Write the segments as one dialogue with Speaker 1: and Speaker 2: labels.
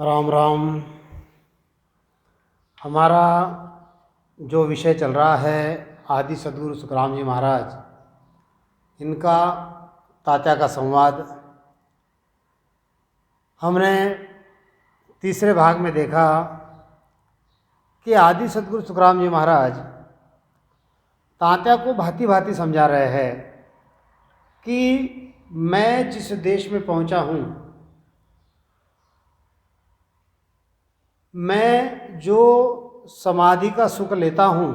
Speaker 1: राम राम। हमारा जो विषय चल रहा है आदि सद्गुरु सुखराम जी महाराज इनका तात्या का संवाद। हमने तीसरे भाग में देखा कि आदि सद्गुरु सुखराम जी महाराज तात्या को भांति भांति समझा रहे हैं कि मैं जिस देश में पहुंचा हूं, मैं जो समाधि का सुख लेता हूँ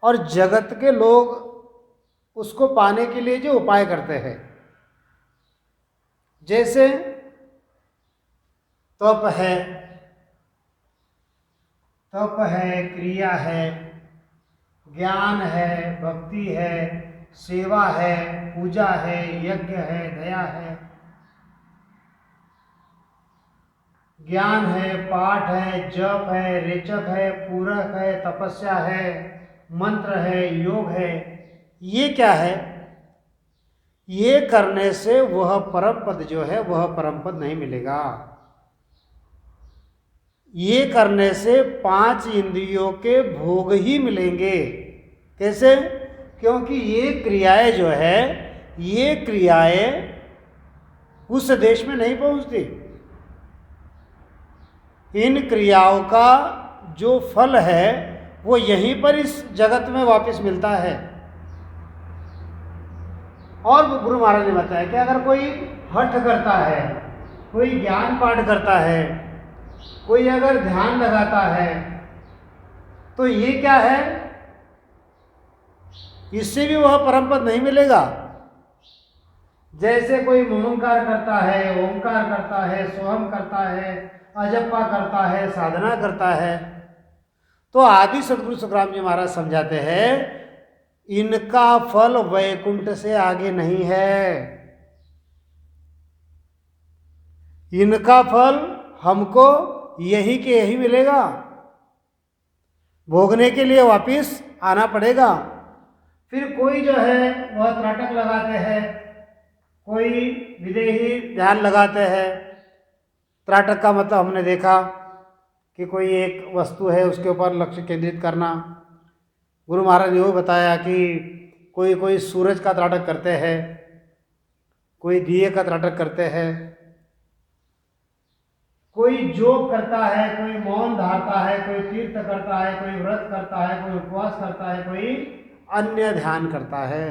Speaker 1: और जगत के लोग उसको पाने के लिए जो उपाय करते हैं, जैसे तप है, क्रिया है, ज्ञान है, भक्ति है, सेवा है, पूजा है, यज्ञ है, दया है, ज्ञान है, पाठ है, जप है, रेचक है, पूरक है, तपस्या है, मंत्र है, योग है। ये क्या है? ये करने से वह परम पद जो है वह परम पद नहीं मिलेगा। ये करने से 5 इंद्रियों के भोग ही मिलेंगे। कैसे? क्योंकि ये क्रियाएं जो है, ये क्रियाएं उस देश में नहीं पहुंचती। इन क्रियाओं का जो फल है वो यहीं पर इस जगत में वापस मिलता है। और गुरु महाराज ने बताया कि अगर कोई हठ करता है, कोई ज्ञान पाठ करता है, कोई अगर ध्यान लगाता है, तो ये क्या है? इससे भी वह परम पद नहीं मिलेगा। जैसे कोई ओंकार करता है, ओंकार करता है, सोहम करता है, अजप्पा करता है, साधना करता है, तो आदि सद्गुरु सुखराम जी महाराज समझाते हैं इनका फल वैकुंठ से आगे नहीं है। इनका फल हमको यही के यही मिलेगा। भोगने के लिए वापिस आना पड़ेगा। फिर कोई जो है वह त्राटक लगाते हैं, कोई विदेही ध्यान लगाते हैं। त्राटक का मतलब हमने देखा कि कोई एक वस्तु है उसके ऊपर लक्ष्य केंद्रित करना। गुरु महाराज ने वो बताया कि कोई सूरज का त्राटक करते हैं, कोई दिए का त्राटक करते हैं, कोई जोग करता है, कोई मौन धारता है, कोई तीर्थ करता है, कोई व्रत करता है, कोई उपवास करता है, कोई अन्य ध्यान करता है।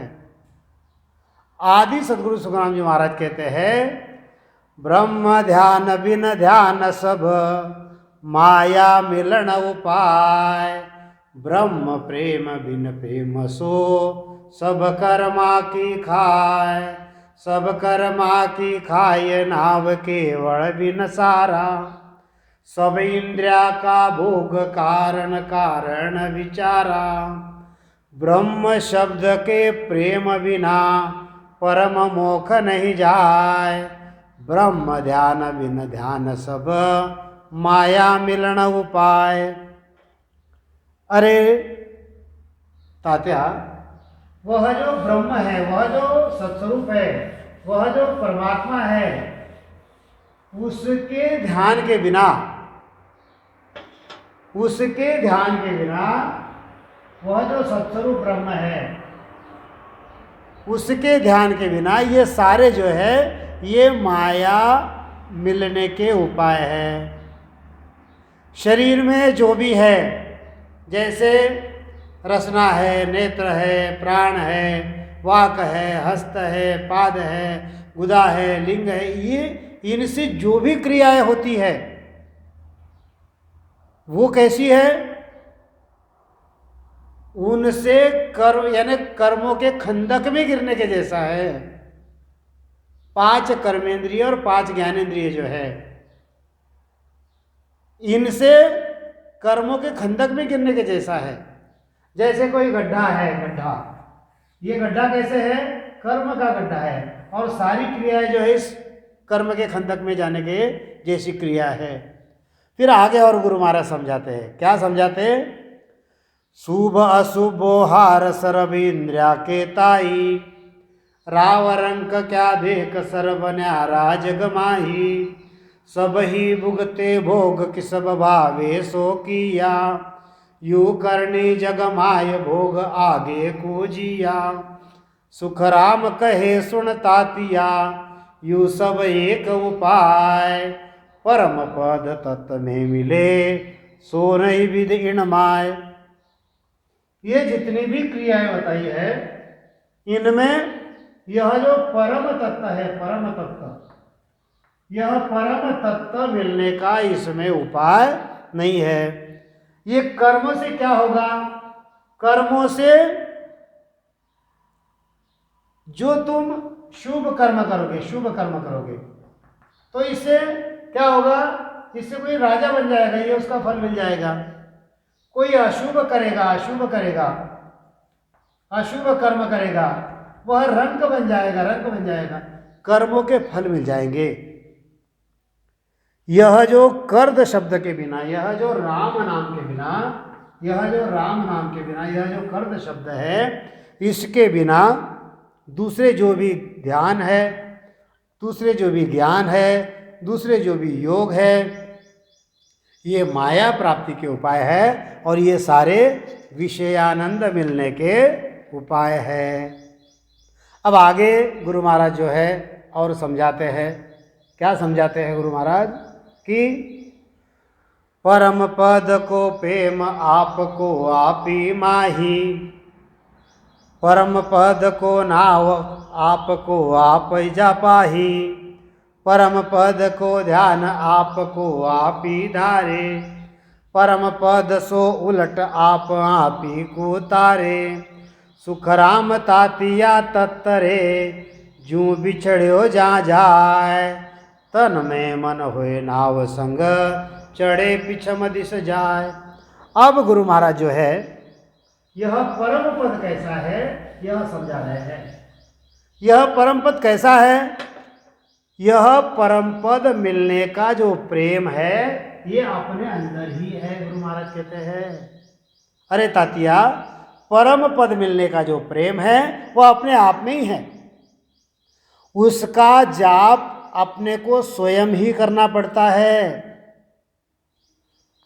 Speaker 1: आदि सद्गुरु सुखराम जी महाराज कहते हैं ब्रह्म ध्यान बिन ध्यान सब माया मिलन उपाय, ब्रह्म प्रेम बिन प्रेम सो सब कर्मा की खाय, सब कर्मा की खाय नाव केवल बिन सारा, सब इंद्रिया का भोग कारण कारण विचारा, ब्रह्म शब्द के प्रेम बिना परम मोख नहीं जाय, ब्रह्म ध्यान बिन ध्यान सब माया मिलन उपाय। अरे तात्या, वह जो ब्रह्म है, वह जो सत्स्वरूप है, वह जो परमात्मा है, उसके ध्यान के बिना वह जो सत्स्वरूप ब्रह्म है, उसके ध्यान के बिना ये सारे जो है ये माया मिलने के उपाय है। शरीर में जो भी है, जैसे रसना है, नेत्र है, प्राण है, वाक है, हस्त है, पाद है, गुदा है, लिंग है, ये इनसे जो भी क्रियाएं होती है वो कैसी है? उनसे कर्म यानी कर्मों के खंदक में गिरने के जैसा है। 5 कर्मेंद्रिय और 5 ज्ञानेंद्रिय जो है, इनसे कर्मों के खंदक में गिरने के जैसा है। जैसे कोई गड्ढा है, ये गड्ढा कैसे है? कर्म का गड्ढा है, और सारी क्रियाएं जो है इस कर्म के खंदक में जाने के जैसी क्रिया है। फिर आगे और गुरु महाराज समझाते हैं। क्या समझाते हैं? शुभ अशुभ हार सर्व इंद्रिया के ताई, राव रंक क्या देख सर्व न्यारा जग माही, सब ही भुगते भोग कि सब भावे सो किया, यू करनी जग माय भोग आगे को जिया, सुख राम कहे सुन तातिया, यू सब एक उपाय, परम पद तत्व में मिले सो नहीं विद इन माय। ये जितनी भी क्रियाएं बताई है इनमें यह जो परम तत्व है, परम तत्व, यह परम तत्व मिलने का इसमें उपाय नहीं है। ये कर्म से क्या होगा? कर्मों से जो तुम शुभ कर्म करोगे, शुभ कर्म करोगे तो इससे क्या होगा? इससे कोई राजा बन जाएगा, ये उसका फल मिल जाएगा। कोई अशुभ करेगा, अशुभ करेगा, अशुभ कर्म करेगा, वह रंक बन जाएगा, रंक बन जाएगा, कर्मों के फल मिल जाएंगे। यह जो कर्द शब्द के बिना, यह जो राम नाम के बिना, यह जो राम नाम के बिना, यह जो कर्द शब्द है, इसके बिना दूसरे जो भी ध्यान है, दूसरे जो भी ज्ञान है, दूसरे जो भी योग है, ये माया प्राप्ति के उपाय है और ये सारे विषयानंद मिलने के उपाय है। अब आगे गुरु महाराज जो है और समझाते हैं। क्या समझाते हैं गुरु महाराज? कि परम पद को प्रेम आपको आपी माही, परम पद को नाव आपको आप जापाही, परम पद को ध्यान आपको आप ही धारे, परम पद सो उलट आप ही को तारे, सुख राम तातिया तत्तरे, जू बिछड़ो जा जाए, तन में मन होए नाव संग, चढ़े पिछम दिस जाए। अब गुरु महाराज जो है यह परम पद कैसा है यह समझा रहे हैं। यह परम पद कैसा है? यह परम पद मिलने का जो प्रेम है ये अपने अंदर ही है। गुरु महाराज कहते हैं अरे तातिया, परम पद मिलने का जो प्रेम है वह अपने आप में ही है। उसका जाप अपने को स्वयं ही करना पड़ता है।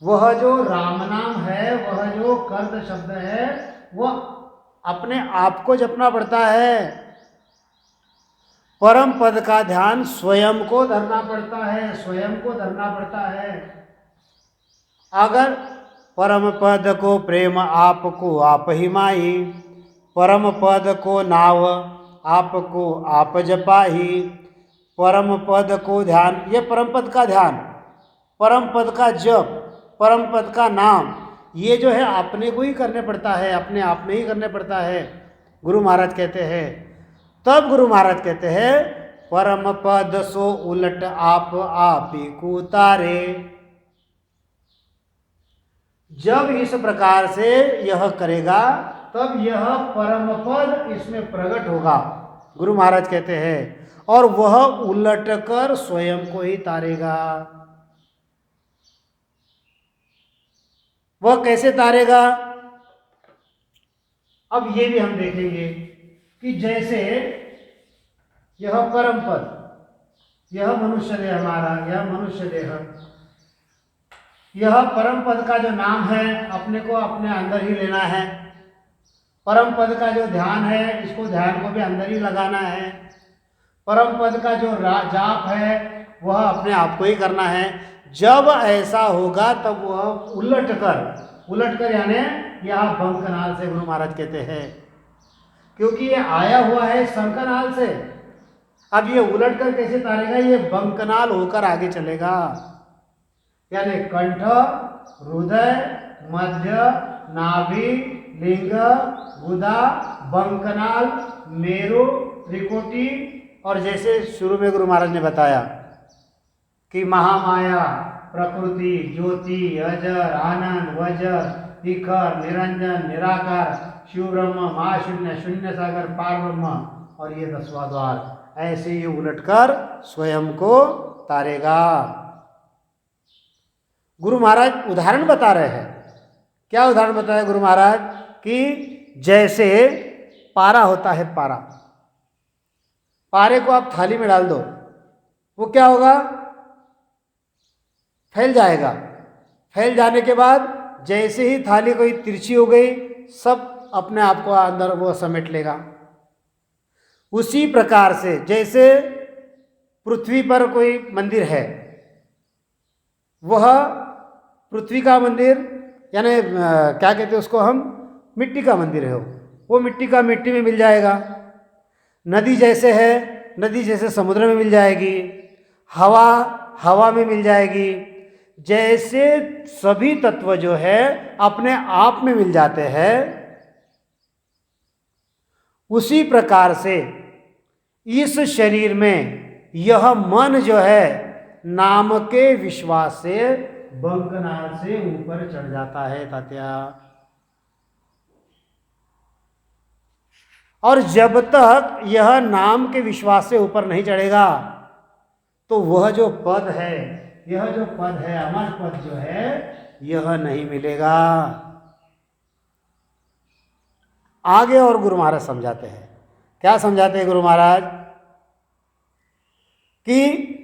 Speaker 1: वह जो राम नाम है, वह जो कर्द शब्द है, वह अपने आप को जपना पड़ता है। परम पद का ध्यान स्वयं को धरना पड़ता है, स्वयं को धरना पड़ता है। अगर परम पद को प्रेम आपको आप ही माही, परम पद को नाव आपको आप जपाही, परम पद को ध्यान, ये परम पद का ध्यान, परम पद का जप, परम पद का नाम, ये जो है अपने को ही करने पड़ता है, अपने आप में ही करने पड़ता है। गुरु महाराज कहते हैं, तब गुरु महाराज कहते हैं परम पद सो उलट आप ही को उतारे। जब इस प्रकार से यह करेगा तब यह परम पद इसमें प्रकट होगा। गुरु महाराज कहते हैं और वह उलट कर स्वयं को ही तारेगा। वह कैसे तारेगा? अब ये भी हम देखेंगे कि जैसे यह परम पद, यह मनुष्य देह हमारा, यह मनुष्य देह, यह परम पद का जो नाम है अपने को अपने अंदर ही लेना है। परम पद का जो ध्यान है इसको ध्यान को भी अंदर ही लगाना है। परम पद का जो जाप है वह अपने आप को ही करना है। जब ऐसा होगा तब वह उलट कर यानी यह बंकनाल से, गुरु महाराज कहते हैं, क्योंकि ये आया हुआ है शंखनाल से। अब ये उलट कर कैसे तारेगा? ये बंकनाल होकर आगे चलेगा, यानी कंठ, हृदय, मध्य, नाभि, लिंग, गुदा, बंकनाल, मेरु, त्रिकोटि, और जैसे शुरू में गुरु महाराज ने बताया कि महामाया, प्रकृति, ज्योति, अजर, आनंद, वजर, शिखर, निरंजन, निराकार, शिव ब्रह्म, महाशून्य, शून्य सागर, पार ब्रह्म, और ये 10वां द्वार, ऐसे ही उलटकर स्वयं को तारेगा। गुरु महाराज उदाहरण बता रहे हैं। क्या उदाहरण बताया गुरु महाराज? कि जैसे पारा होता है, पारा, पारे को आप थाली में डाल दो, वो क्या होगा? फैल जाएगा। फैल जाने के बाद जैसे ही थाली कोई तिरछी हो गई, सब अपने आप को अंदर वो समेट लेगा। उसी प्रकार से जैसे पृथ्वी पर कोई मंदिर है, वह पृथ्वी का मंदिर यानी क्या कहते हैं उसको हम, मिट्टी का मंदिर है, वो मिट्टी का मिट्टी में मिल जाएगा। नदी जैसे है, नदी जैसे समुद्र में मिल जाएगी। हवा हवा में मिल जाएगी। जैसे सभी तत्व जो है अपने आप में मिल जाते हैं, उसी प्रकार से इस शरीर में यह मन जो है नाम के विश्वास से बंकनाल से ऊपर चढ़ जाता है तात्या। और जब तक यह नाम के विश्वास से ऊपर नहीं चढ़ेगा, तो वह जो पद है, यह जो पद है, अमर पद जो है, यह नहीं मिलेगा। आगे और गुरु महाराज समझाते हैं। क्या समझाते हैं गुरु महाराज? कि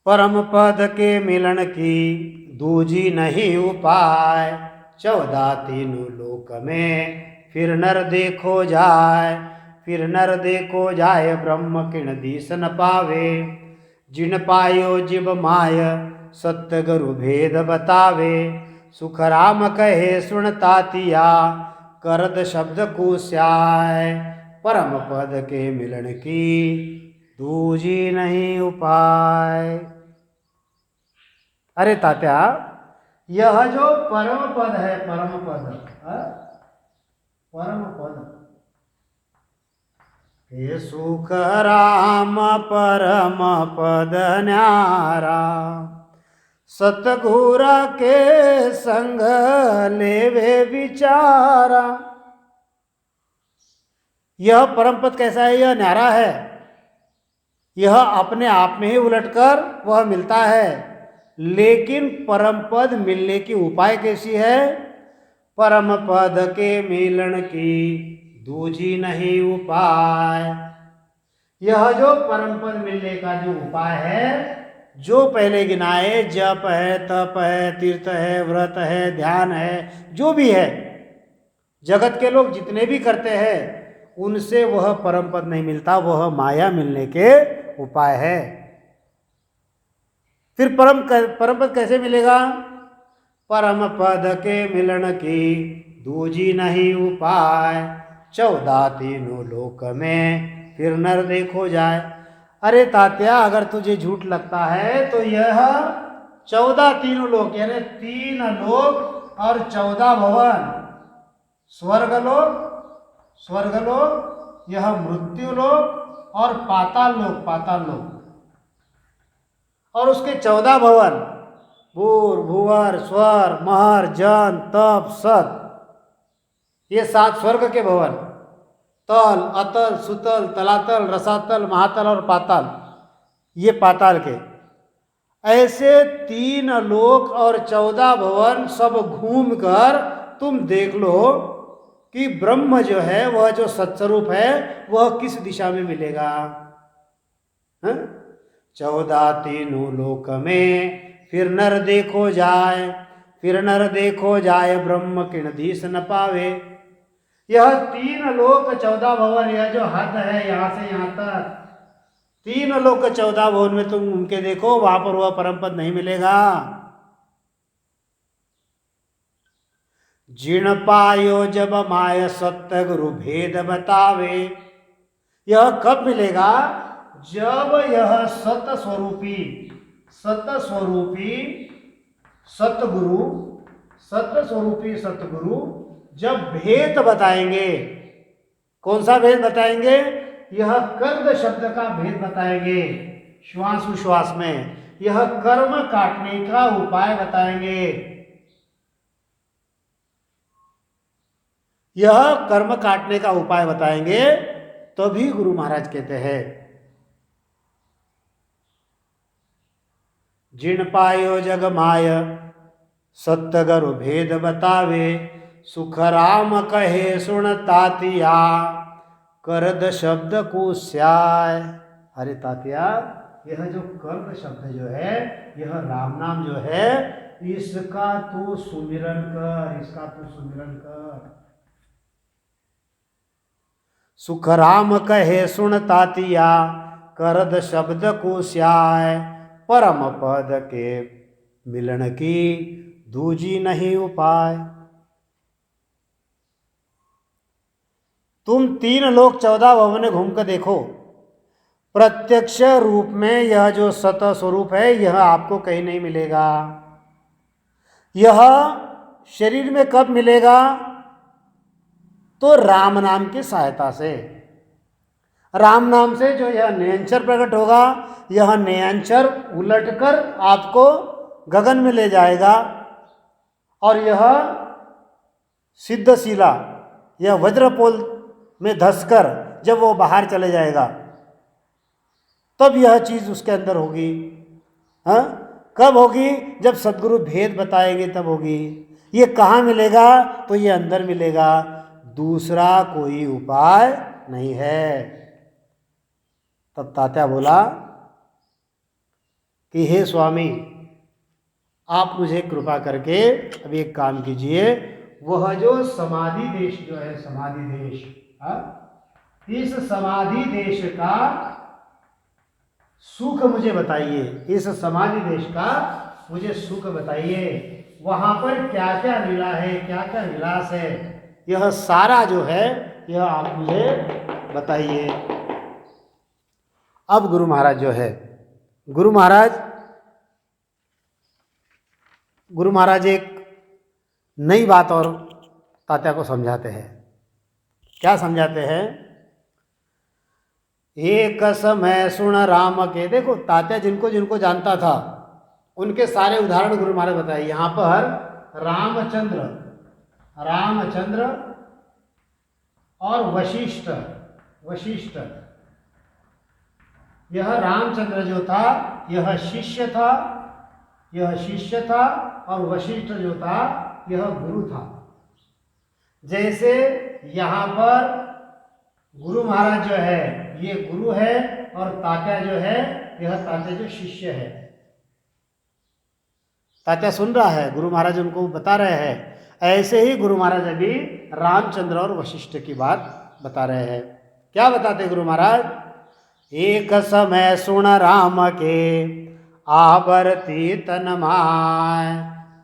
Speaker 1: परम पद के मिलन की दूजी नहीं उपाय, 14 तीनों लोक में फिर नर देखो जाए। फिर नर देखो जाए ब्रह्म किण दीस न पावे। जिन पायो जिब माय सत्य गुरु भेद बतावे। सुख राम कहे सुन तातिया करद शब्द कुश्याय। परम पद के मिलन की दूजी नहीं उपाय। अरे तात्या, यह जो परम पद है, परम पद, परम पद, हे सुख राम परम पद न्यारा। सतगुर के संग लेवे विचारा। यह परम पद कैसा है? यह न्यारा है। यह अपने आप में ही उलटकर वह मिलता है। लेकिन परम पद मिलने की उपाय कैसी है? परम पद के मिलन की दूजी नहीं उपाय। यह जो परम पद मिलने का जो उपाय है, जो पहले गिनाए, जप है, तप है, तीर्थ है, व्रत है, ध्यान है, जो भी है, जगत के लोग जितने भी करते हैं, उनसे वह परम पद नहीं मिलता, वह माया मिलने के उपाय है। फिर परम पद कैसे मिलेगा? परम पद के मिलन की दूजी नहीं उपाय। 14 तीनों लोक में फिर नर देखो जाए। अरे तात्या, अगर तुझे झूठ लगता है तो यह 14 तीनों लोक यानी 3 लोक और 14 भवन, स्वर्गलोक, यह मृत्यु लोक और पाताल लोक, और उसके 14 भवन, भूर भूवर स्वर महर जन तप सत, ये 7 स्वर्ग के भवन, तल अतल सुतल तलातल रसातल महातल और पाताल, ये पाताल के, ऐसे 3 लोक और 14 भवन सब घूम कर तुम देख लो कि ब्रह्म जो है, वह जो सत्स्वरूप है, वह किस दिशा में मिलेगा? 14 तीनों लोक में फिर नर देखो जाए। फिर नर देखो जाए ब्रह्म किण दीस न पावे। यह 3 लोक 14 भवन, यह जो हद है यहाँ से यहाँ तक, 3 लोक 14 भवन में तुम उनके देखो, वहां पर वह परम पद नहीं मिलेगा। जिण पायो जब माय सत्य गुरु भेद बतावे। यह कब मिलेगा? जब यह सतस्वरूपी सतगुरु जब भेद बताएंगे। कौन सा भेद बताएंगे? यह कर्म शब्द का भेद बताएंगे। श्वास उश्वास में यह कर्म काटने का उपाय बताएंगे। यह कर्म काटने का उपाय बताएंगे, तभी गुरु महाराज कहते हैं जिन पायो जग माय सत्य गुरु भेद बतावे। सुख राम कहे सुन तातिया करद शब्द कुश्याय। अरे तातिया, यह जो कर्द शब्द जो है, यह राम नाम जो है, इसका तू सुमिरन कर, इसका तू सुमिरन कर। सुख राम कहे सुन तातिया, करद शब्द को श्याय, परम पद के मिलन की दूजी नहीं उपाय। तुम 3 लोक 14 भवन घूम कर देखो, प्रत्यक्ष रूप में यह जो सत स्वरूप है यह आपको कहीं नहीं मिलेगा। यह शरीर में कब मिलेगा? तो राम नाम की सहायता से। राम नाम से जो यह नयनचर प्रकट होगा, यह नयनचर उलटकर आपको गगन में ले जाएगा, और यह सिद्धशिला, यह वज्रपोल में धंसकर जब वो बाहर चले जाएगा तब यह चीज़ उसके अंदर होगी। हाँ, कब होगी? जब सद्गुरु भेद बताएंगे तब होगी। ये कहाँ मिलेगा? तो ये अंदर मिलेगा, दूसरा कोई उपाय नहीं है। तब तात्या बोला कि हे स्वामी, आप मुझे कृपा करके अभी एक काम कीजिए, वह जो समाधि देश जो है, समाधि देश, इस समाधि देश का सुख मुझे बताइए, इस समाधि देश का मुझे सुख बताइए, वहां पर क्या क्या लीला है, क्या क्या विलास है, यह सारा जो है यह आप मुझे बताइए। अब गुरु महाराज जो है, गुरु महाराज एक नई बात और तात्या को समझाते हैं। क्या समझाते हैं? एक समय सुन राम के। देखो, तात्या जिनको जिनको जानता था उनके सारे उदाहरण गुरु महाराज बताए। यहाँ पर रामचंद्र और वशिष्ठ, यह रामचंद्र जो था यह शिष्य था, और वशिष्ठ जो था यह गुरु था। जैसे यहाँ पर गुरु महाराज जो है ये गुरु है, और तात्या जो है यह तात्या जो शिष्य है। तात्या सुन रहा है, गुरु महाराज उनको बता रहे हैं। ऐसे ही गुरु महाराज अभी रामचंद्र और वशिष्ठ की बात बता रहे हैं। क्या बताते गुरु महाराज? एक समय सुन राम के, आवर्ती तन माय,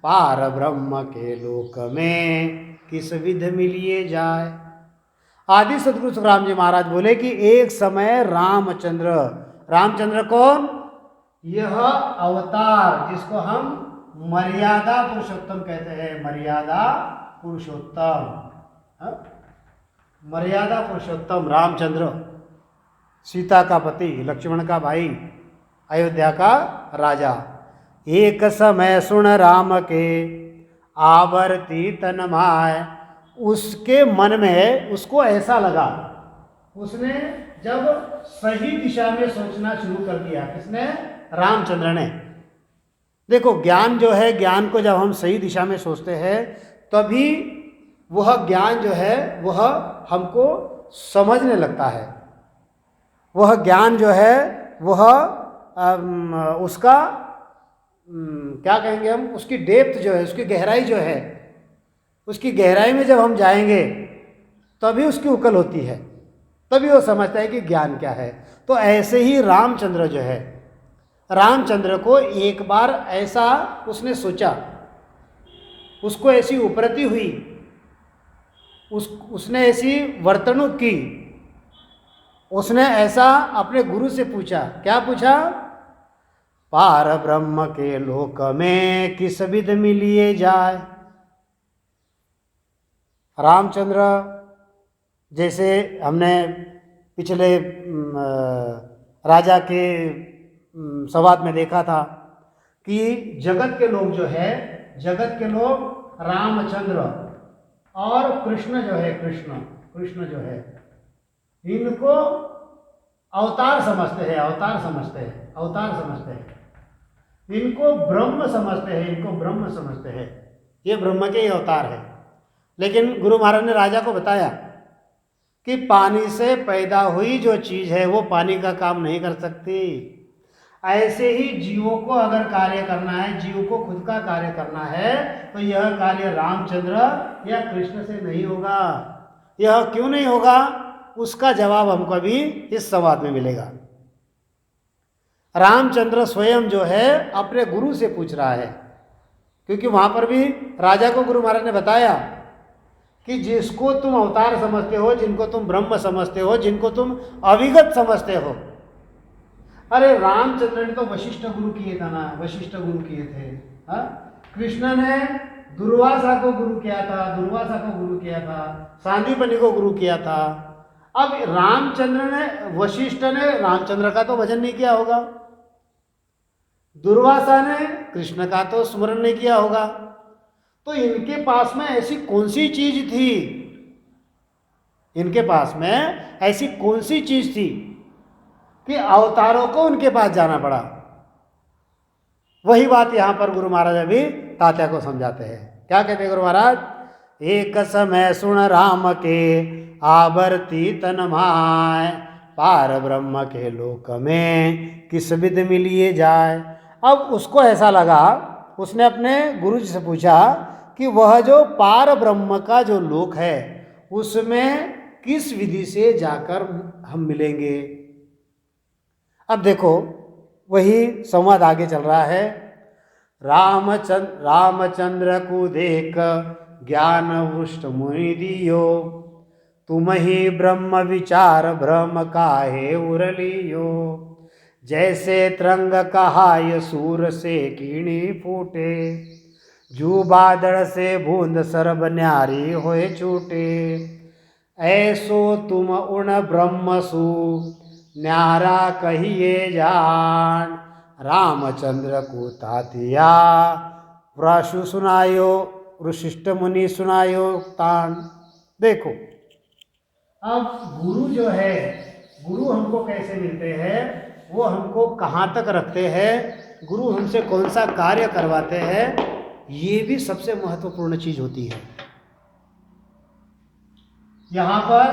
Speaker 1: पार ब्रह्म के लोक में किस विध मिलिए जाए। आदि सदगुरु सुखराम जी महाराज बोले कि एक समय रामचंद्र कौन? यह अवतार जिसको हम मर्यादा पुरुषोत्तम कहते हैं, मर्यादा पुरुषोत्तम रामचंद्र, सीता का पति, लक्ष्मण का भाई, अयोध्या का राजा। एक समय सुन राम के, आवर्ती तन माय। उसके मन में उसको ऐसा लगा, उसने जब सही दिशा में सोचना शुरू कर दिया। किसने? रामचंद्र ने। देखो, ज्ञान जो है, ज्ञान को जब हम सही दिशा में सोचते हैं तभी वह ज्ञान जो है वह हमको समझने लगता है। वह ज्ञान जो है वह उसका क्या कहेंगे हम, उसकी डेप्थ जो है, उसकी गहराई जो है, उसकी गहराई में जब हम जाएंगे तभी उसकी उकल होती है, तभी वो समझता है कि ज्ञान क्या है। तो ऐसे ही रामचंद्र जो है, रामचंद्र को एक बार ऐसा उसने सोचा, उसको ऐसी उपरति हुई, उसने ऐसी वर्तणुक की, उसने ऐसा अपने गुरु से पूछा। क्या पूछा? पार ब्रह्म के लोक में किस विध मिलिए जाए। रामचंद्र, जैसे हमने पिछले राजा के संवाद में देखा था कि जगत के लोग जो है, जगत के लोग रामचंद्र और कृष्ण जो है, कृष्ण जो है, इनको अवतार समझते हैं, इनको ब्रह्म समझते हैं, ये ब्रह्म के ही अवतार है। लेकिन गुरु महाराज ने राजा को बताया कि पानी से पैदा हुई जो चीज़ है वो पानी का काम नहीं कर सकती। ऐसे ही जीवों को अगर कार्य करना है, जीव को खुद का कार्य करना है, तो यह कार्य रामचंद्र या कृष्ण से नहीं होगा। यह क्यों नहीं होगा, उसका जवाब हमको अभी इस संवाद में मिलेगा। रामचंद्र स्वयं जो है अपने गुरु से पूछ रहा है, क्योंकि वहां पर भी राजा को गुरु महाराज ने बताया कि जिसको तुम अवतार समझते हो, जिनको तुम ब्रह्म समझते हो, जिनको तुम अविगत समझते हो, अरे रामचंद्र ने तो वशिष्ठ गुरु किए था ना, वशिष्ठ गुरु किए थे। कृष्ण ने दुर्वासा को गुरु किया था, दुर्वासा को गुरु किया था, सांदीपनि को गुरु किया था। अब रामचंद्र ने, वशिष्ठ ने रामचंद्र का तो भजन नहीं किया होगा, दुर्वासा ने कृष्ण का तो स्मरण नहीं किया होगा, तो इनके पास में ऐसी कौन सी चीज थी, इनके पास में ऐसी कौन सी चीज थी कि अवतारों को उनके पास जाना पड़ा। वही बात यहां पर गुरु महाराज अभी तात्या को समझाते हैं। क्या कहते हैं गुरु महाराज, एक समय सुन राम के आवर्ती तन माय, पार ब्रह्म के लोक में किस विध मिलिए जाए। अब उसको ऐसा लगा, उसने अपने गुरु जी से पूछा कि वह जो पार ब्रह्म का जो लोक है उसमें किस विधि से जाकर हम मिलेंगे। अब देखो वही संवाद आगे चल रहा है। रामचंद्र को देख ज्ञान वृष्ट मुनि दियो, तुम ही ब्रह्म विचार भ्रम काहे उरलियो। जैसे तरंग कहाय सूर से कीणी फूटे, जू बादल से बूंद सरब न्यारी होए छूटे। ऐसो तुम उन ब्रह्म सु न्यारा कहिए जान, रामचंद्र को तातिया व्राशु सुनायो, वशिष्ठ मुनि सुनायो तान। देखो अब गुरु जो है, गुरु हमको कैसे मिलते हैं, वो हमको कहाँ तक रखते हैं, गुरु हमसे कौन सा कार्य करवाते हैं, ये भी सबसे महत्वपूर्ण चीज होती है। यहाँ पर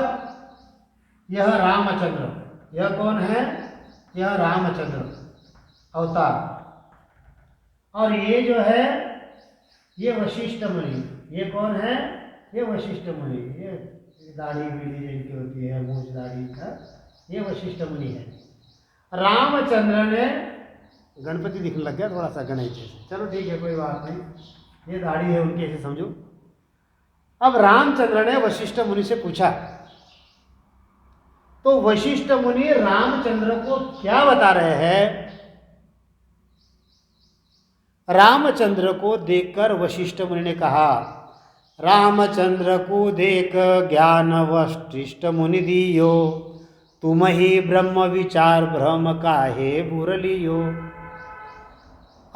Speaker 1: यह रामचंद्र, यह कौन है, यह रामचंद्र अवतार, और ये जो है ये वशिष्ठ मुनि। ये कौन है, ये वशिष्ठ मुनि, ये दाढ़ी बीड़ी जिनकी होती है, मूछ दाढ़ी का, ये वशिष्ठ मुनि है। रामचंद्र ने, गणपति दिखने लग गया थोड़ा सा गणेश जैसे, चलो ठीक है कोई बात नहीं, ये दाढ़ी है उनकी, ऐसे समझो। अब रामचंद्र ने वशिष्ठ मुनि से पूछा, तो वशिष्ठ मुनि रामचंद्र को क्या बता रहे हैं। रामचंद्र को देखकर वशिष्ठ मुनि ने कहा, रामचंद्र को देख ज्ञान वशिष्ठ मुनि दियो, तुम ही ब्रह्म विचार भ्रम काहे बुरलियो।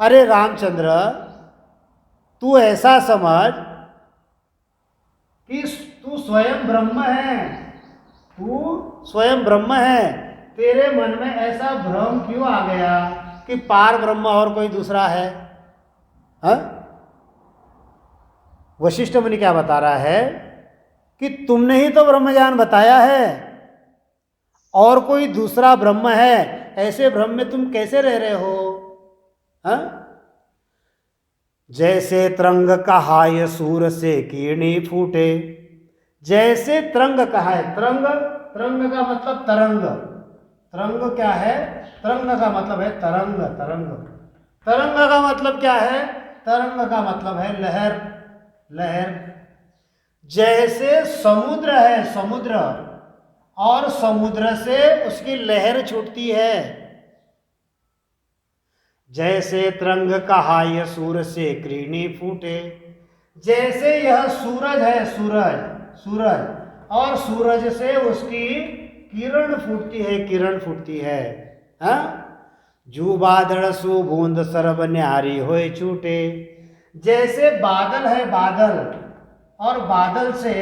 Speaker 1: अरे रामचंद्र, तू ऐसा समझ कि तू स्वयं ब्रह्म है, तू स्वयं ब्रह्म है, तेरे मन में ऐसा भ्रम क्यों आ गया कि पार ब्रह्म और कोई दूसरा है। वशिष्ठ मुनि क्या बता रहा है कि तुमने ही तो ब्रह्म ज्ञान बताया है, और कोई दूसरा ब्रह्म है, ऐसे ब्रह्म में तुम कैसे रह रहे हो। जैसे तरंग कहाय सूर से किरणी फूटे, जैसे तरंग कहाय, तरंग, तरंग का मतलब तरंग, तरंग क्या है, तरंग का मतलब है तरंग, तरंग, तरंग का मतलब क्या है, तरंग का मतलब है लहर, लहर। जैसे समुद्र है, समुद्र, और समुद्र से उसकी लहर छूटती है। जैसे तरंग कहाय सूर से किरणी फूटे, जैसे यह सूरज है, सूरज, सूरज, और सूरज से उसकी किरण फूटती है, किरण फूटती है। जू बादल सु बूंद सरब न्यारी होए छूटे, जैसे बादल है, बादल, और बादल से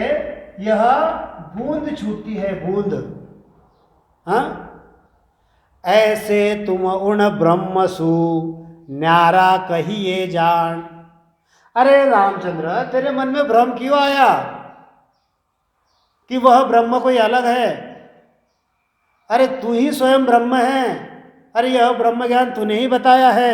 Speaker 1: यह बूंद छूटती है, बूंद। ऐसे तुम उन ब्रह्म सु न्यारा कहिए जान। अरे रामचंद्र, तेरे मन में भ्रम क्यों आया कि वह ब्रह्म कोई अलग है। अरे तू ही स्वयं ब्रह्म है, अरे यह ब्रह्म ज्ञान तूने ही बताया है।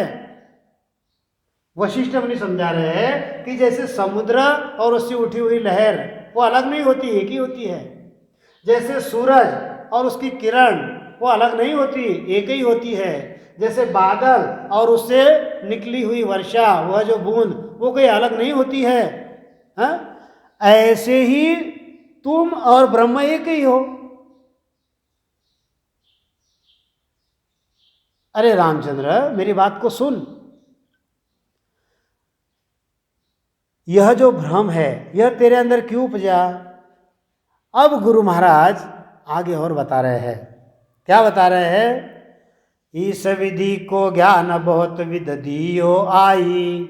Speaker 1: वशिष्ठ मुनि समझा रहे हैं कि जैसे समुद्र और उससे उठी हुई लहर वो अलग नहीं होती, एक ही होती है। जैसे सूरज और उसकी किरण वो अलग नहीं होती, एक ही होती है। जैसे बादल और उससे निकली हुई वर्षा, वह जो बूंद, वो कोई अलग नहीं होती है। हाँ, ऐसे ही तुम और ब्रह्म एक ही हो। अरे रामचंद्र, मेरी बात को सुन। यह जो भ्रम है यह तेरे अंदर क्यों उपजा? अब गुरु महाराज आगे और बता रहे हैं। क्या बता रहे हैं? इस विधि को ज्ञान बहुत विद दियो आई,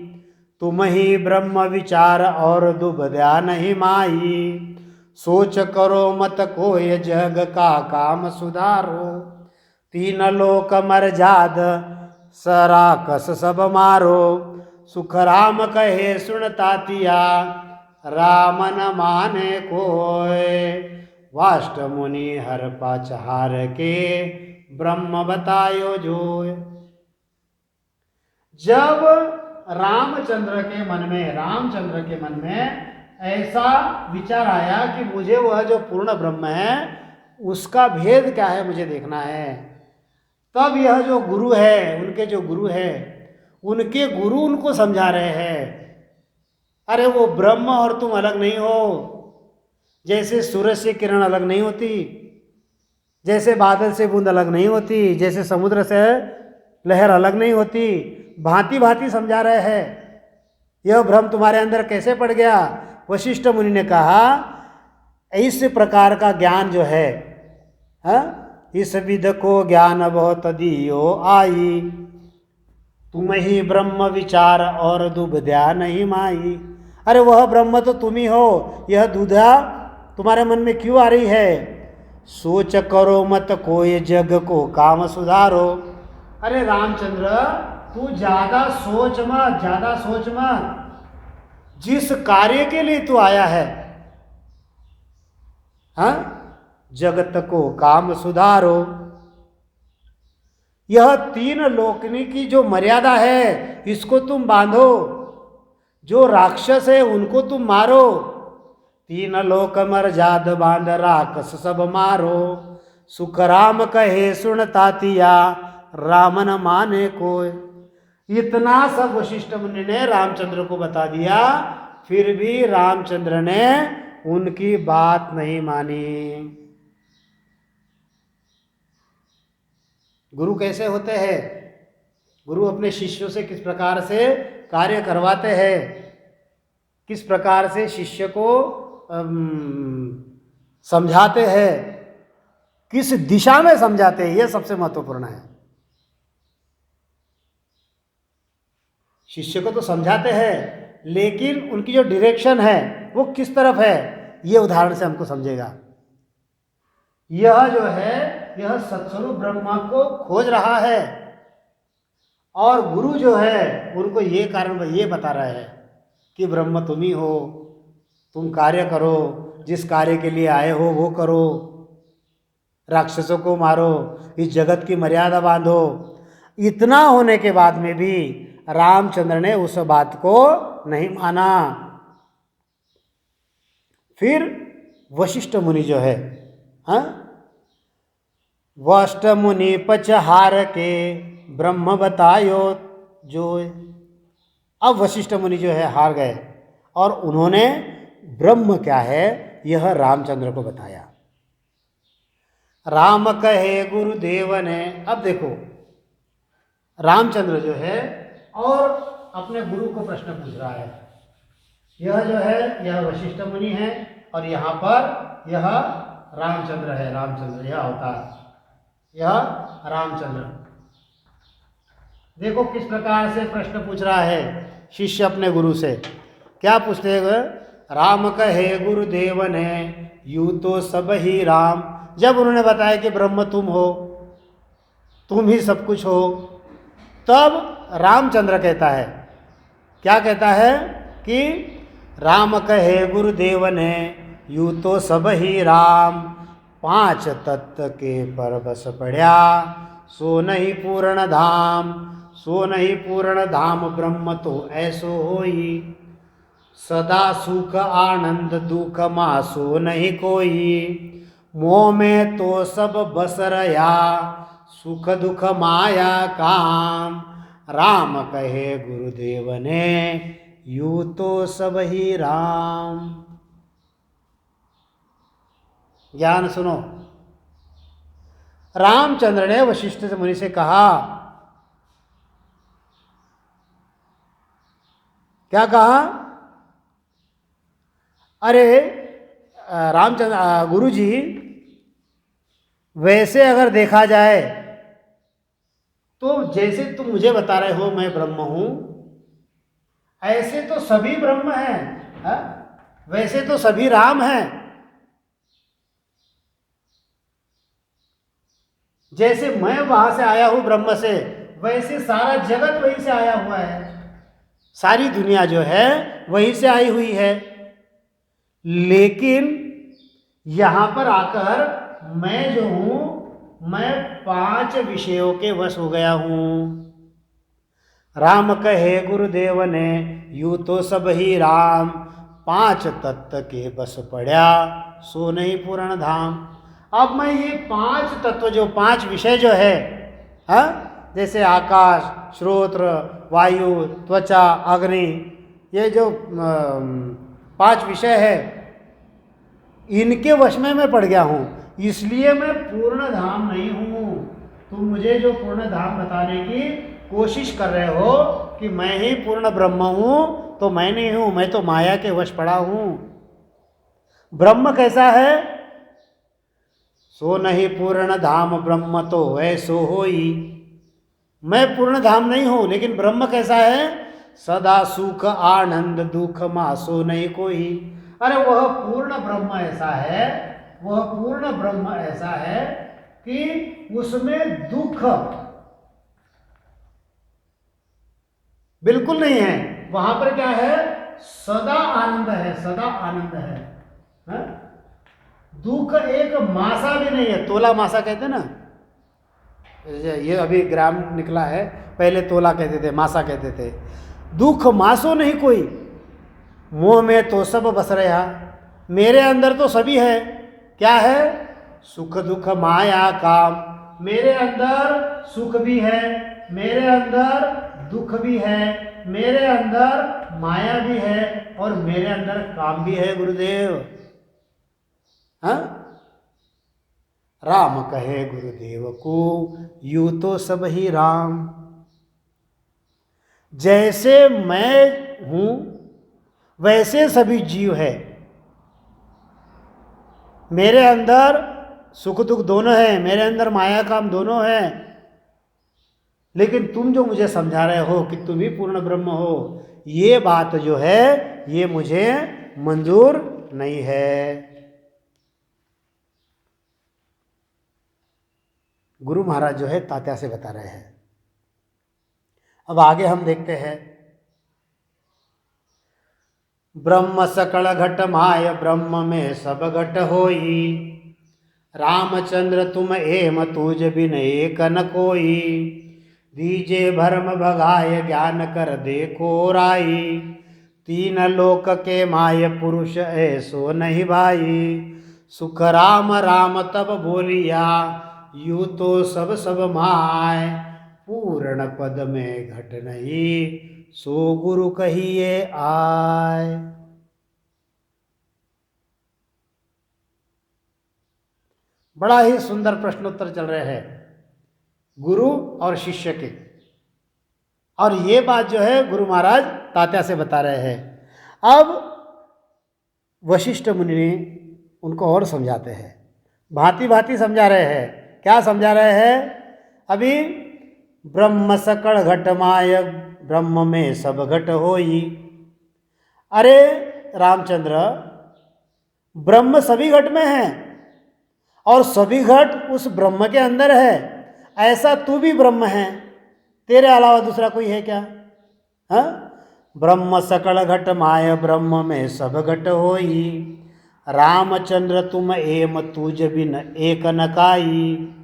Speaker 1: तुम ही ब्रह्म विचार और दुबद्या नहीं माई। सोच करो मत कोय जग का काम सुधारो, तीन लोक मर जाद सराकस सब मारो। सुख राम कहे सुन तातिया, राम न माने कोय। वाष्ट मुनि हर पाचहार के, ब्रह्म बतायो जोय। जब रामचंद्र के मन में ऐसा विचार आया कि मुझे वह जो पूर्ण ब्रह्म है उसका भेद क्या है मुझे देखना है, तब यह जो गुरु है, उनके जो गुरु है, उनके गुरु उनको समझा रहे हैं, अरे वो ब्रह्म और तुम अलग नहीं हो। जैसे सूरज से किरण अलग नहीं होती, जैसे बादल से बूंद अलग नहीं होती, जैसे समुद्र से लहर अलग नहीं होती, भांति भांति समझा रहे हैं। यह भ्रम तुम्हारे अंदर कैसे पड़ गया? वशिष्ठ मुनि ने कहा, इस प्रकार का ज्ञान जो है, इस विध को ज्ञान बहुत दियो आई, तुम ही ब्रह्म विचार और दुबद्या नहीं माई। अरे वह ब्रह्म तो तुम ही हो, यह दुधा तुम्हारे मन में क्यों आ रही है? सोच करो मत कोई जग को काम सुधारो। अरे रामचंद्र, तू ज्यादा सोच मत। जिस कार्य के लिए तू आया है, जगत को काम सुधारो। यह तीन लोकनी की जो मर्यादा है इसको तुम बांधो। जो राक्षस है उनको तुम मारो। तीन लोक मर जाद बांध राक्षस सब मारो। सुख राम कहे सुन तातिया, राम न माने कोय। इतना सब वशिष्ठ मुनि ने रामचंद्र को बता दिया, फिर भी रामचंद्र ने उनकी बात नहीं मानी। गुरु कैसे होते हैं? गुरु अपने शिष्यों से किस प्रकार से कार्य करवाते हैं, किस प्रकार से शिष्य को समझाते हैं, किस दिशा में समझाते हैं, यह सबसे महत्वपूर्ण है। शिष्य को तो समझाते हैं, लेकिन उनकी जो डायरेक्शन है वो किस तरफ है, ये उदाहरण से हमको समझेगा। यह जो है, यह सत्स्वरूप ब्रह्मा को खोज रहा है, और गुरु जो है उनको ये कारण ये बता रहा है कि ब्रह्म तुम ही हो, तुम कार्य करो, जिस कार्य के लिए आए हो वो करो, राक्षसों को मारो, इस जगत की मर्यादा बांधो। इतना होने के बाद में भी रामचंद्र ने उस बात को नहीं माना। फिर वशिष्ठ मुनि जो है, वशिष्ठ मुनि पचहार के, ब्रह्म बतायो जो। अब वशिष्ठ मुनि जो है हार गए, और उन्होंने ब्रह्म क्या है यह रामचंद्र को बताया। राम कहे गुरुदेव ने, अब देखो रामचंद्र जो है और अपने गुरु को प्रश्न पूछ रहा है। यह जो है यह वशिष्ठ मुनि है, और यहाँ पर यह रामचंद्र है। रामचंद्र यह अवतार, यह रामचंद्र। देखो किस प्रकार से प्रश्न पूछ रहा है शिष्य अपने गुरु से। क्या पूछते हैं? राम कहे गुरुदेव ने, यूं तो सब ही राम। जब उन्होंने बताया कि ब्रह्म तुम हो, तुम ही सब कुछ हो, तब रामचंद्र कहता है, क्या कहता है कि राम कहे गुरुदेव ने, यूं तो सब ही राम। पांच तत्व के पर बस पढ़या, सो नहीं पूर्ण धाम, सो नहीं पूर्ण धाम ब्रह्म तो ऐसो होई। सदा सुख आनंद दुख मासो नहीं कोई। मोह में तो सब बस रहा, सुख दुख माया काम। राम कहे गुरुदेव ने, यूं तो सब ही राम। ज्ञान सुनो। रामचंद्र ने वशिष्ठ मुनि से कहा, क्या कहा? अरे रामचंद्र गुरुजी, वैसे अगर देखा जाए तो जैसे तुम मुझे बता रहे हो मैं ब्रह्म हूं, ऐसे तो सभी ब्रह्म हैं, हा? वैसे तो सभी राम हैं। जैसे मैं वहां से आया हूं ब्रह्म से, वैसे सारा जगत वहीं से आया हुआ है, सारी दुनिया जो है वहीं से आई हुई है। लेकिन यहां पर आकर मैं जो हूं, मैं 5 विषयों के वश हो गया हूं। राम कहे गुरुदेव ने, यूं तो सब ही राम। 5 तत्व के बस पड़ा, सो नहीं पूर्ण धाम। अब मैं ये 5 तत्व जो 5 विषय जो है, हा? जैसे आकाश, श्रोत्र, वायु, त्वचा, अग्नि, ये जो 5 विषय है, इनके वश में मैं पड़ गया हूं। इसलिए मैं पूर्ण धाम नहीं हूं। तुम मुझे जो पूर्ण धाम बताने की कोशिश कर रहे हो कि मैं ही पूर्ण ब्रह्म हूं, तो मैं नहीं हूं, मैं तो माया के वश पड़ा हूं। ब्रह्म कैसा है? सो नहीं पूर्ण धाम ब्रह्म तो ऐसो होई। मैं पूर्ण धाम नहीं हूं, लेकिन ब्रह्म कैसा है? सदा सुख आनंद दुख मासो नहीं कोई। अरे वह पूर्ण ब्रह्म ऐसा है, वह पूर्ण ब्रह्म ऐसा है कि उसमें दुख बिल्कुल नहीं है। वहां पर क्या है? सदा आनंद है, सदा आनंद है? दुख एक मासा भी नहीं है। तोला मासा कहते ना, ये अभी ग्राम निकला है, पहले तोला कहते थे, मासा कहते थे। दुख मासो नहीं कोई। मोह में तो सब बस रहा, मेरे अंदर तो सभी है। क्या है? सुख दुख माया काम। मेरे अंदर सुख भी है, मेरे अंदर दुख भी है, मेरे अंदर माया भी है, और मेरे अंदर काम भी है गुरुदेव। हाँ? राम कहे गुरुदेव को, यूं तो सब ही राम। जैसे मैं हूं वैसे सभी जीव है। मेरे अंदर सुख दुख दोनों है, मेरे अंदर माया काम दोनों है। लेकिन तुम जो मुझे समझा रहे हो कि तुम ही पूर्ण ब्रह्म हो, ये बात जो है ये मुझे मंजूर नहीं है। गुरु महाराज जो है तात्या से बता रहे हैं। अब आगे हम देखते हैं। ब्रह्म सकल घट माय, ब्रह्म में सब घट होई। रामचंद्र तुम एम तुझ बिन एक न कोई। दीजे भरम भगाय, ज्ञान कर देखो राई। 3 लोक के माय, पुरुष ऐसो नहीं भाई। सुख राम राम तब बोलिया, यूं तो सब सब माय। पूर्ण पद में घट नहीं, सो गुरु कहिए आय। बड़ा ही सुंदर प्रश्नोत्तर चल रहे हैं गुरु और शिष्य के। और ये बात जो है गुरु महाराज तात्या से बता रहे हैं। अब वशिष्ठ मुनि उनको और समझाते हैं, भांति भांति समझा रहे हैं। क्या समझा रहे हैं? अभी ब्रह्म सकल घट माय, ब्रह्म में सब घट होई। अरे रामचंद्र, ब्रह्म सभी घट में है और सभी घट उस ब्रह्म के अंदर है। ऐसा तू भी ब्रह्म है, तेरे अलावा दूसरा कोई है क्या? हाँ? ब्रह्म सकल घट माय, ब्रह्म में सब घट होई। रामचंद्र तुम एम तुझ बिन एक न काई।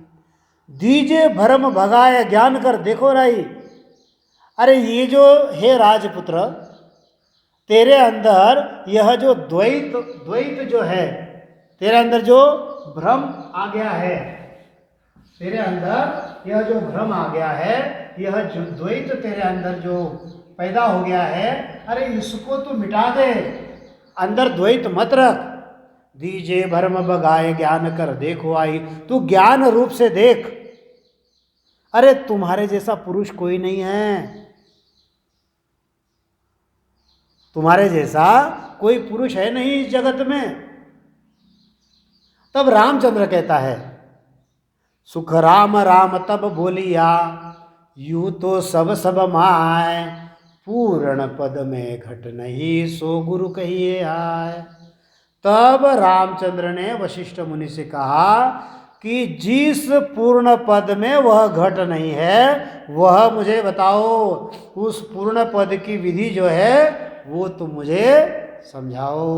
Speaker 1: दीजे भरम भगाए ज्ञान कर। देखो राई, अरे ये जो हे राजपुत्र, तेरे अंदर यह जो द्वैत द्वैत जो है, तेरे अंदर जो भ्रम आ गया है, तेरे अंदर यह जो भ्रम आ गया है, यह जो द्वैत तेरे अंदर जो पैदा हो गया है, अरे इसको तू मिटा दे, अंदर द्वैत मत रख। दीजे भरम भगाए ज्ञान कर देखो आई, तू ज्ञान रूप से देख। अरे तुम्हारे जैसा पुरुष कोई नहीं है, तुम्हारे जैसा कोई पुरुष है नहीं इस जगत में। तब रामचंद्र कहता है, सुख राम राम तब बोलिया, यू तो सब सब माय, पूर्ण पद में घट नहीं सो गुरु कहिए आए। तब रामचंद्र ने वशिष्ठ मुनि से कहा कि जिस पूर्ण पद में वह घट नहीं है, वह मुझे बताओ, उस पूर्ण पद की विधि जो है वो तुम मुझे समझाओ।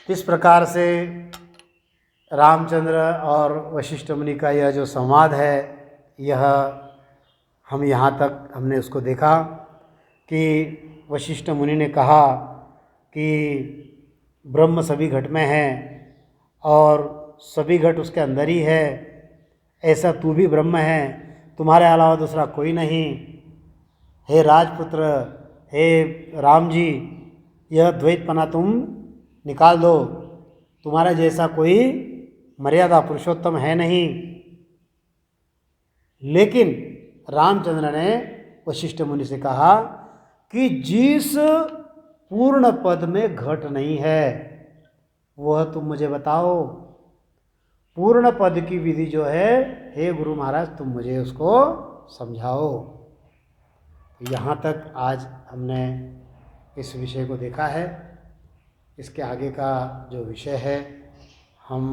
Speaker 1: इस प्रकार से रामचंद्र और वशिष्ठ मुनि का यह जो संवाद है, यह हम यहाँ तक हमने उसको देखा कि वशिष्ठ मुनि ने कहा कि ब्रह्म सभी घट में है और सभी घट उसके अंदर ही है, ऐसा तू भी ब्रह्म है, तुम्हारे अलावा दूसरा कोई नहीं। हे राजपुत्र, हे राम जी, यह द्वैतपना तुम निकाल दो, तुम्हारा जैसा कोई मर्यादा पुरुषोत्तम है नहीं। लेकिन रामचंद्र ने वशिष्ठ मुनि से कहा कि जिस पूर्ण पद में घट नहीं है, वह तुम मुझे बताओ, पूर्ण पद की विधि जो है, हे गुरु महाराज तुम मुझे उसको समझाओ। यहाँ तक आज हमने इस विषय को देखा है। इसके आगे का जो विषय है हम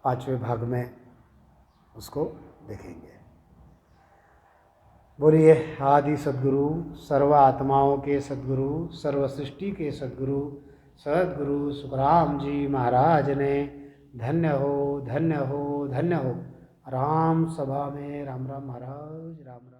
Speaker 1: 5वें भाग में उसको देखेंगे। बोलिए आदि सद्गुरु, सर्व आत्माओं के सद्गुरु, सर्व सृष्टि के सद्गुरु सद्गुरु सुखराम जी महाराज ने धन्य हो, धन्य हो, धन्य हो। राम सभा में राम राम महाराज, राम राम।